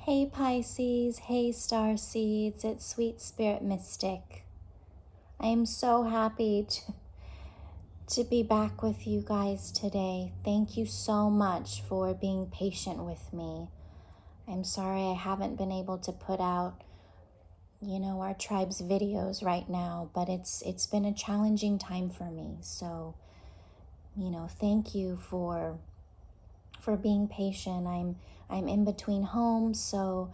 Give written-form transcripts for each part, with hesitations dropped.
Hey Pisces, hey Starseeds, it's Sweet Spirit Mystic. I am so happy to be back with you guys today. Thank you so much for being patient with me. I'm sorry I haven't been able to put out, our tribe's videos right now, but it's been a challenging time for me. So, thank you for being patient. I'm in between homes, so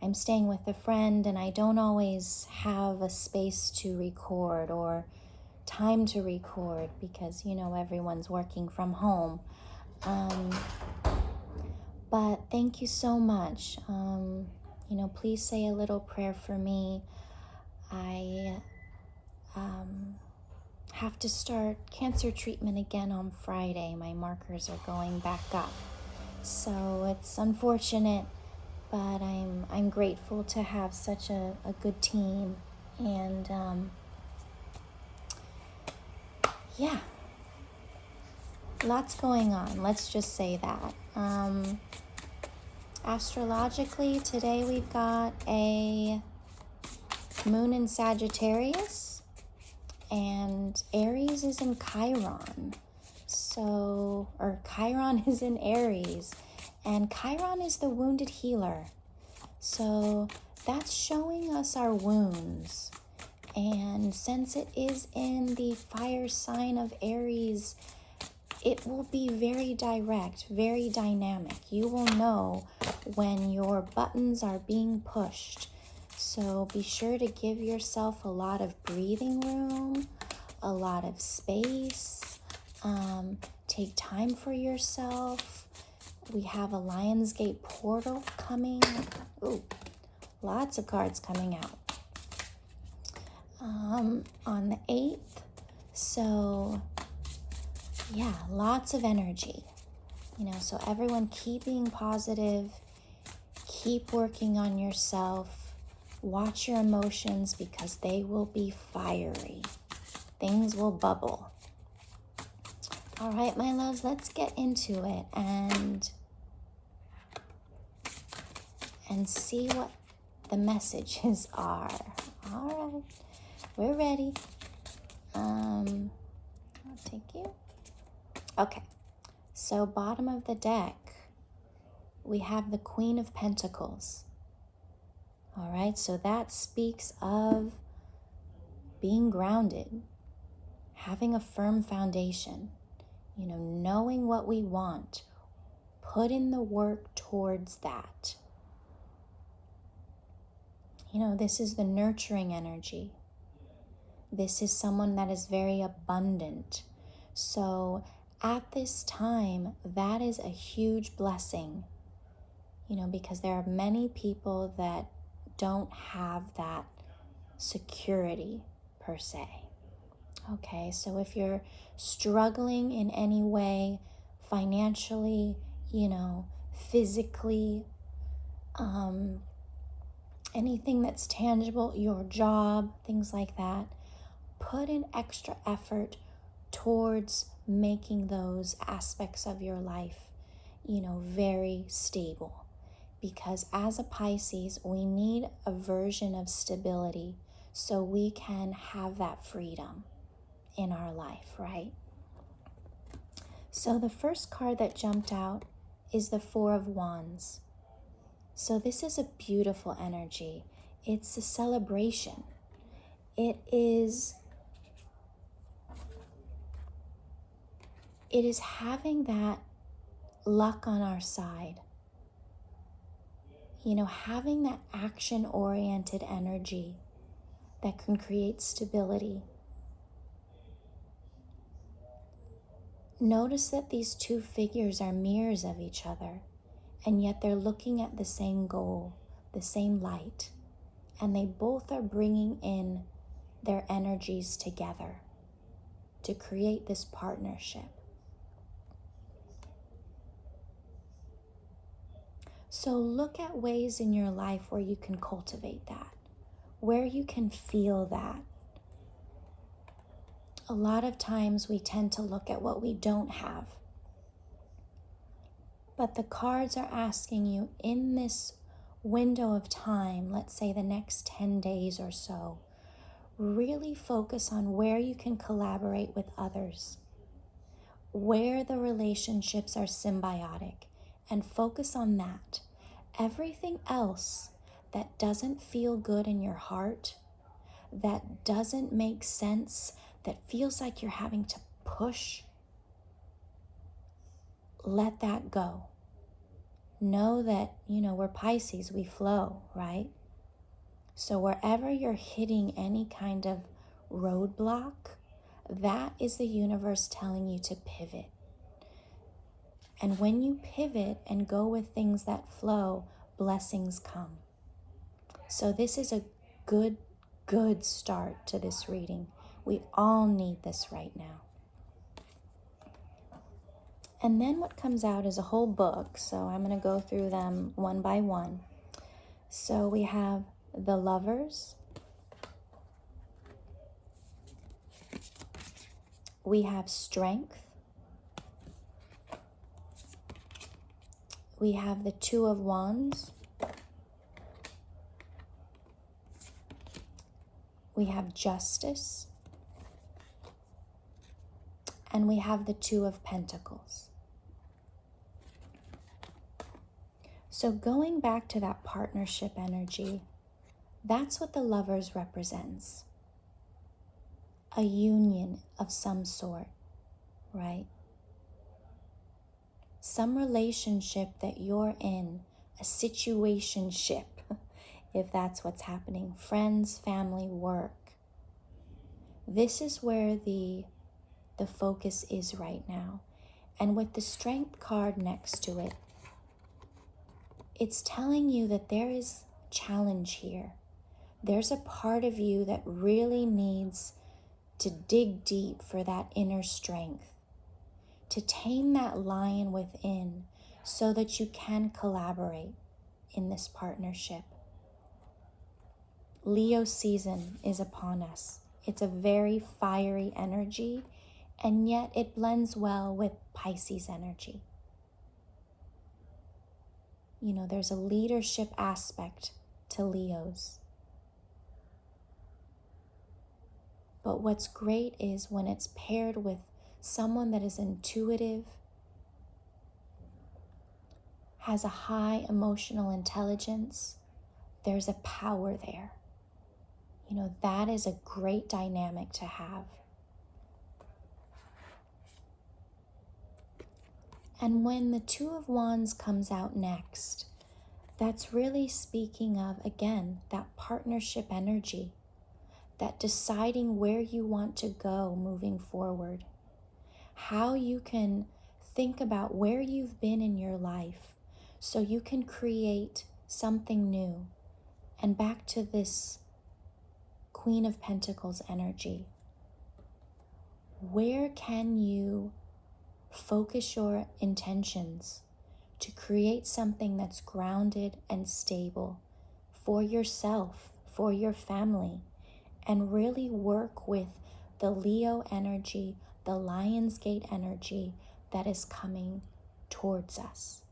I'm staying with a friend and I don't always have a space to record or time to record because everyone's working from home. But thank you so much. Please say a little prayer for me. I have to start cancer treatment again on Friday. My markers are going back up. So it's unfortunate, but I'm grateful to have such a good team. And yeah, lots going on. Let's just say that. Astrologically, today we've got a moon in Sagittarius and Aries is in Chiron. Or Chiron is in Aries, and Chiron is the wounded healer. So that's showing us our wounds. And since it is in the fire sign of Aries, it will be very direct, very dynamic. You will know when your buttons are being pushed. So be sure to give yourself a lot of breathing room, a lot of space. Take time for yourself. We have a Lionsgate portal coming. Ooh, lots of cards coming out. On the 8th. So, yeah, lots of energy. So everyone keep being positive. Keep working on yourself. Watch your emotions because they will be fiery. Things will bubble. All right, my loves, let's get into it and see what the messages are. All right, we're ready. I'll take you. Okay, so bottom of the deck, we have the Queen of Pentacles. All right, so that speaks of being grounded, having a firm foundation, knowing what we want, put in the work towards that. This is the nurturing energy. This is someone that is very abundant. So at this time, that is a huge blessing, because there are many people that don't have that security per se. Okay, so if you're struggling in any way, financially, physically, anything that's tangible, your job, things like that, put in extra effort towards making those aspects of your life, very stable. Because as a Pisces, we need a version of stability so we can have that freedom in our life, right? So the first card that jumped out is the Four of Wands. So this is a beautiful energy. It's a celebration. It is having that luck on our side. Having that action-oriented energy that can create stability. Notice that these two figures are mirrors of each other, and yet they're looking at the same goal, the same light, and they both are bringing in their energies together to create this partnership. So look at ways in your life where you can cultivate that, where you can feel that. A lot of times we tend to look at what we don't have. But the cards are asking you in this window of time, let's say the next 10 days or so, really focus on where you can collaborate with others, where the relationships are symbiotic, and focus on that. Everything else that doesn't feel good in your heart, that doesn't make sense, that feels like you're having to push, let that go. Know that, we're Pisces, we flow, right? So wherever you're hitting any kind of roadblock, that is the universe telling you to pivot. And when you pivot and go with things that flow, blessings come. So this is a good start to this reading. We all need this right now. And then what comes out is a whole book. So I'm going to go through them one by one. So we have the Lovers. We have Strength. We have the Two of Wands. We have Justice. And we have the Two of Pentacles. So going back to that partnership energy, that's what the Lovers represents. A union of some sort, right? Some relationship that you're in, a situationship, if that's what's happening, friends, family, work. This is where the focus is right now. And with the Strength card next to it, it's telling you that there is challenge here. There's a part of you that really needs to dig deep for that inner strength, to tame that lion within so that you can collaborate in this partnership. Leo season is upon us. It's a very fiery energy, and yet it blends well with Pisces energy. There's a leadership aspect to Leos. But what's great is when it's paired with someone that is intuitive, has a high emotional intelligence, there's a power there. That is a great dynamic to have. And when the Two of Wands comes out next, that's really speaking of, again, that partnership energy, that deciding where you want to go moving forward, how you can think about where you've been in your life so you can create something new. And back to this Queen of Pentacles energy. Where can you focus your intentions to create something that's grounded and stable for yourself, for your family, and really work with the Leo energy, the Lionsgate energy that is coming towards us?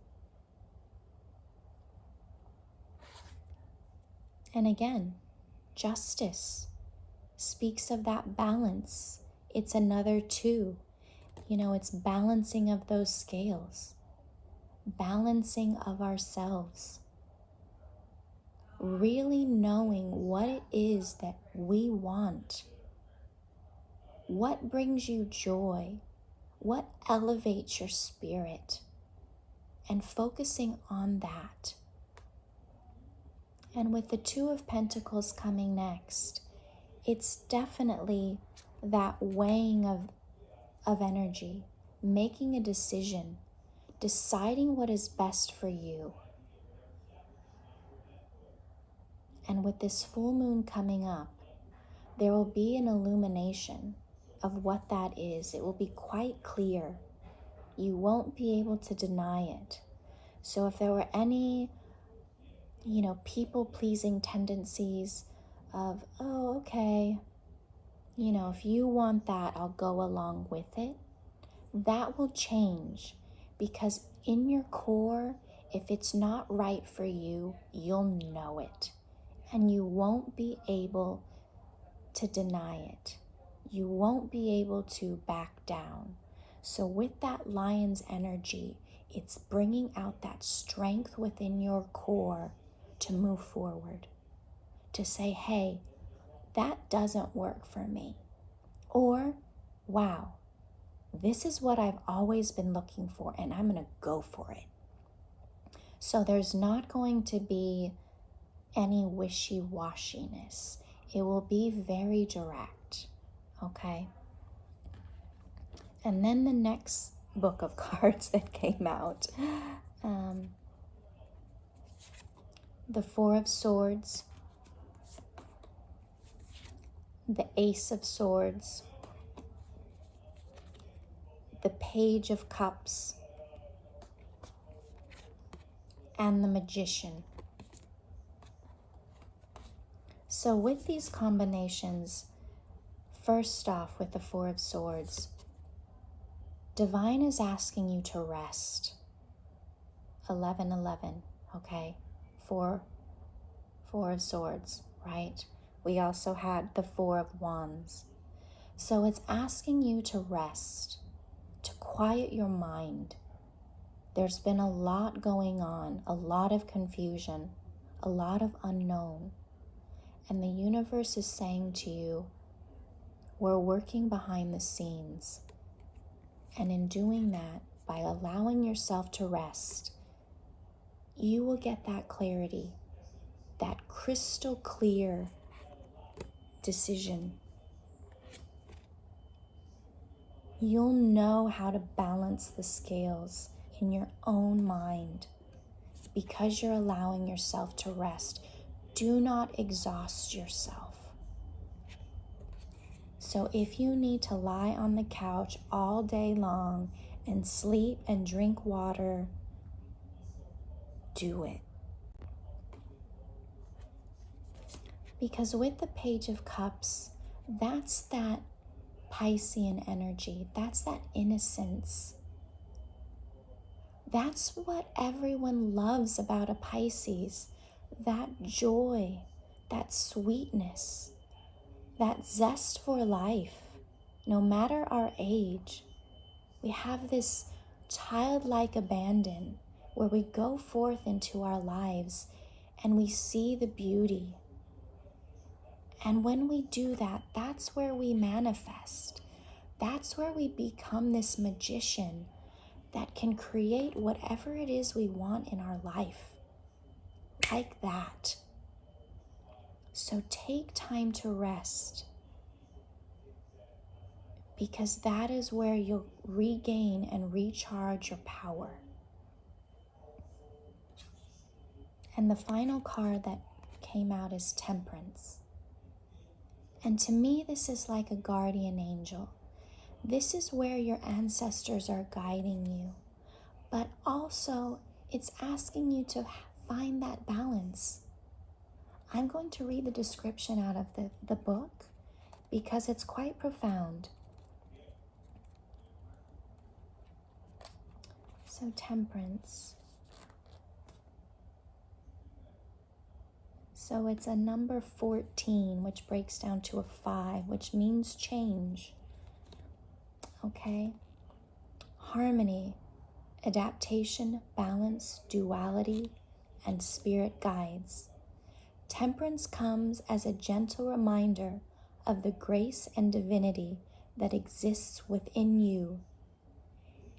And again, Justice speaks of that balance. It's another two. It's balancing of those scales, balancing of ourselves, really knowing what it is that we want, what brings you joy, what elevates your spirit, and focusing on that. And with the Two of Pentacles coming next, it's definitely that weighing of energy, making a decision, deciding what is best for you. And with this full moon coming up, there will be an illumination of what that is. It will be quite clear. You won't be able to deny it. So if there were any, people-pleasing tendencies of, oh, okay, if you want that, I'll go along with it, that will change, because in your core, If it's not right for you, you'll know it, and you won't be able to deny it. You won't be able to back down. So with that lion's energy, it's bringing out that strength within your core to move forward, to say, hey, that doesn't work for me. Or, wow, this is what I've always been looking for, and I'm going to go for it. So there's not going to be any wishy-washiness. It will be very direct, okay? And then the next book of cards that came out, the Four of Swords, the Ace of Swords, the Page of Cups, and the Magician. So with these combinations, first off with the Four of Swords, Divine is asking you to rest. 11:11, okay? Four of Swords, right? We also had the Four of Wands. So it's asking you to rest, to quiet your mind. There's been a lot going on, a lot of confusion, a lot of unknown. And the universe is saying to you, we're working behind the scenes. And in doing that, by allowing yourself to rest, you will get that clarity, that crystal clear decision. You'll know how to balance the scales in your own mind because you're allowing yourself to rest. Do not exhaust yourself. So if you need to lie on the couch all day long and sleep and drink water, do it. Because with the Page of Cups, that's that Piscean energy. That's that innocence. That's what everyone loves about a Pisces. That joy, that sweetness, that zest for life. No matter our age, we have this childlike abandon where we go forth into our lives and we see the beauty. And when we do that, that's where we manifest. That's where we become this magician that can create whatever it is we want in our life. Like that. So take time to rest, because that is where you'll regain and recharge your power. And the final card that came out is Temperance. And to me, this is like a guardian angel. This is where your ancestors are guiding you. But also, it's asking you to find that balance. I'm going to read the description out of the book because it's quite profound. So Temperance. So it's a number 14, which breaks down to a 5, which means change. Okay? Harmony, adaptation, balance, duality, and spirit guides. Temperance comes as a gentle reminder of the grace and divinity that exists within you.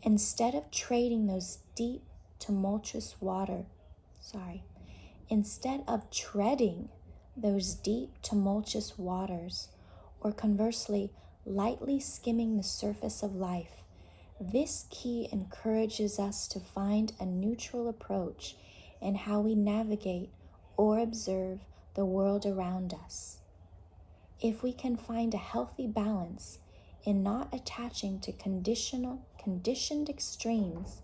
Instead of trading those deep, tumultuous instead of treading those deep, tumultuous waters, or conversely, lightly skimming the surface of life, this key encourages us to find a neutral approach in how we navigate or observe the world around us. If we can find a healthy balance in not attaching to conditioned extremes,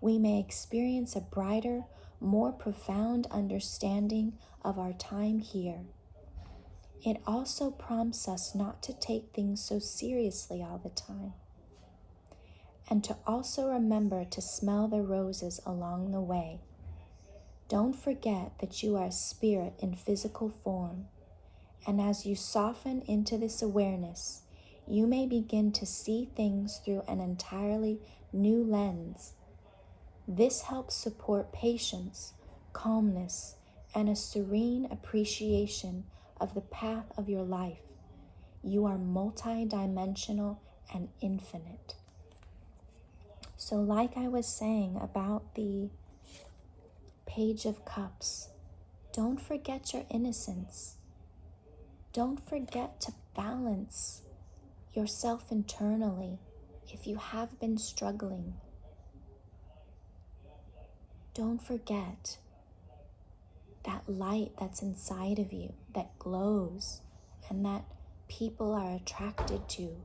we may experience a brighter, more profound understanding of our time here. It also prompts us not to take things so seriously all the time. and to also remember to smell the roses along the way. Don't forget that you are a spirit in physical form, and as you soften into this awareness, you may begin to see things through an entirely new lens. This helps support patience, calmness, and a serene appreciation of the path of your life. You are multidimensional and infinite. So like I was saying about the Page of Cups, don't forget your innocence. Don't forget to balance yourself internally if you have been struggling. Don't forget that light that's inside of you that glows and that people are attracted to.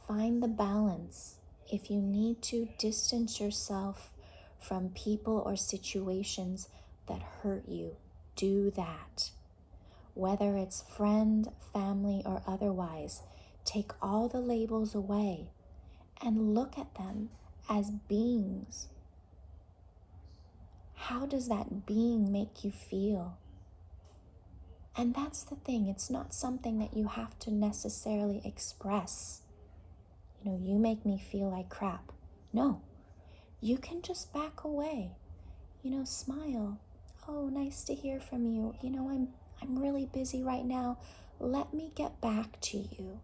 Find the balance. If you need to distance yourself from people or situations that hurt you, do that. Whether it's friend, family, or otherwise, take all the labels away and look at them as beings. How does that being make you feel? And that's the thing, it's not something that you have to necessarily express. You make me feel like crap. No, you can just back away. Smile. Oh, nice to hear from you. I'm really busy right now. Let me get back to you.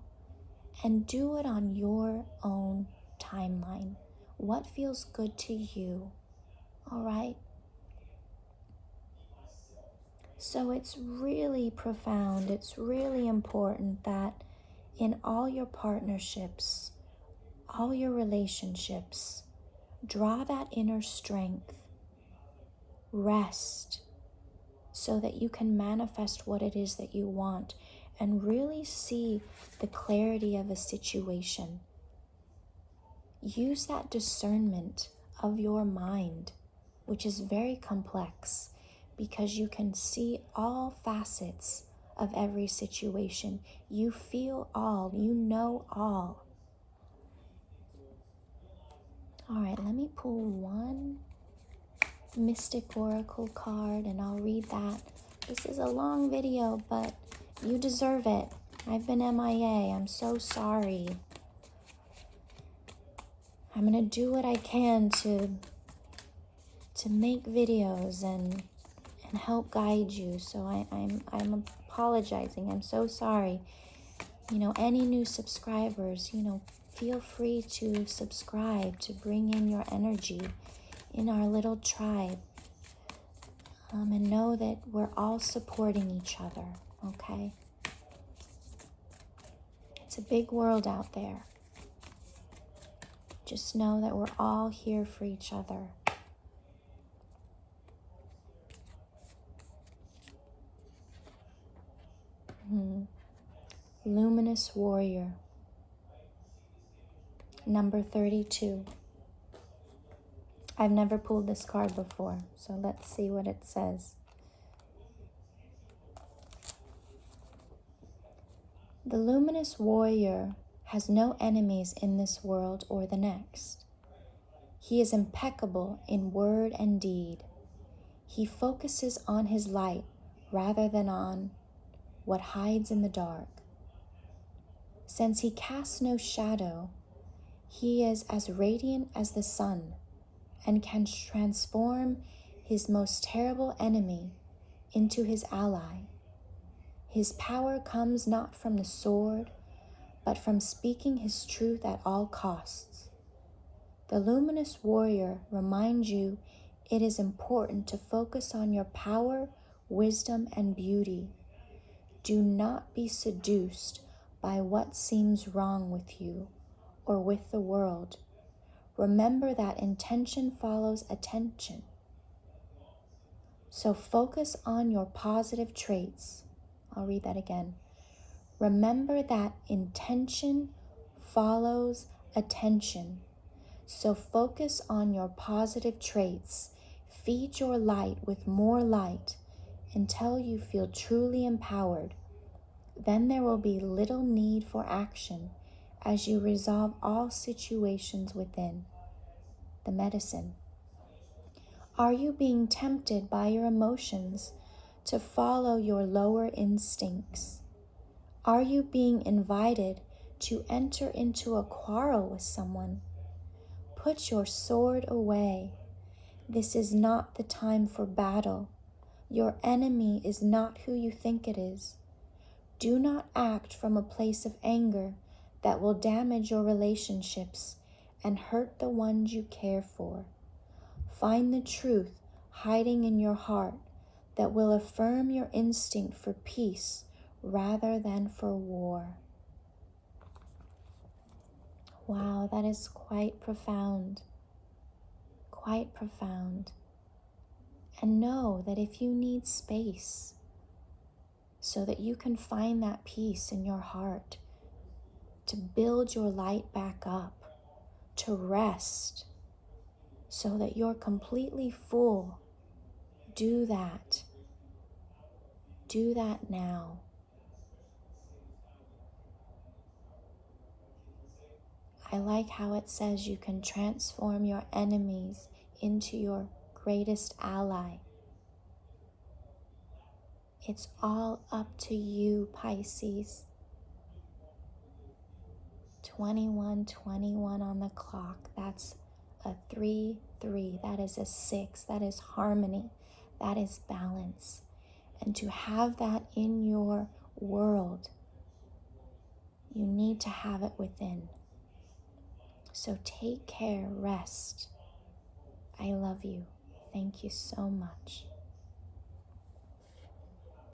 And do it on your own timeline. What feels good to you? All right? So it's really profound. It's really important that in all your partnerships, all your relationships, draw that inner strength. Rest so that you can manifest what it is that you want and really see the clarity of a situation. Use that discernment of your mind, which is very complex, because you can see all facets of every situation. You feel all, you know all. All right, let me pull one Mystic Oracle card and I'll read that. This is a long video, but you deserve it. I've been MIA. I'm so sorry. I'm gonna do what I can to make videos and help guide you. So I'm apologizing. I'm so sorry. Any new subscribers, feel free to subscribe to bring in your energy in our little tribe. And know that we're all supporting each other, okay? It's a big world out there. Just know that we're all here for each other. Luminous Warrior, number 32. I've never pulled this card before, so let's see what it says. The Luminous Warrior has no enemies in this world or the next. He is impeccable in word and deed. He focuses on his light rather than on what hides in the dark. Since he casts no shadow, he is as radiant as the sun and can transform his most terrible enemy into his ally. His power comes not from the sword, but from speaking his truth at all costs. The Luminous Warrior reminds you it is important to focus on your power, wisdom, and beauty. Do not be seduced by what seems wrong with you or with the world. Remember that intention follows attention. So focus on your positive traits. I'll read that again. Remember that intention follows attention. So focus on your positive traits. Feed your light with more light until you feel truly empowered. Then there will be little need for action, as you resolve all situations within. The medicine. Are you being tempted by your emotions to follow your lower instincts? Are you being invited to enter into a quarrel with someone? Put your sword away. This is not the time for battle. Your enemy is not who you think it is. Do not act from a place of anger that will damage your relationships and hurt the ones you care for. Find the truth hiding in your heart that will affirm your instinct for peace rather than for war. Wow, that is quite profound. Quite profound. And know that if you need space so that you can find that peace in your heart, to build your light back up, to rest so that you're completely full, do that. Do that now. I like how it says you can transform your enemies into your greatest ally. It's all up to you, Pisces. 21:21 on the clock. That's a 3-3. That is a 6. That is harmony. That is balance. And to have that in your world, you need to have it within. So take care, rest. I love you. Thank you so much.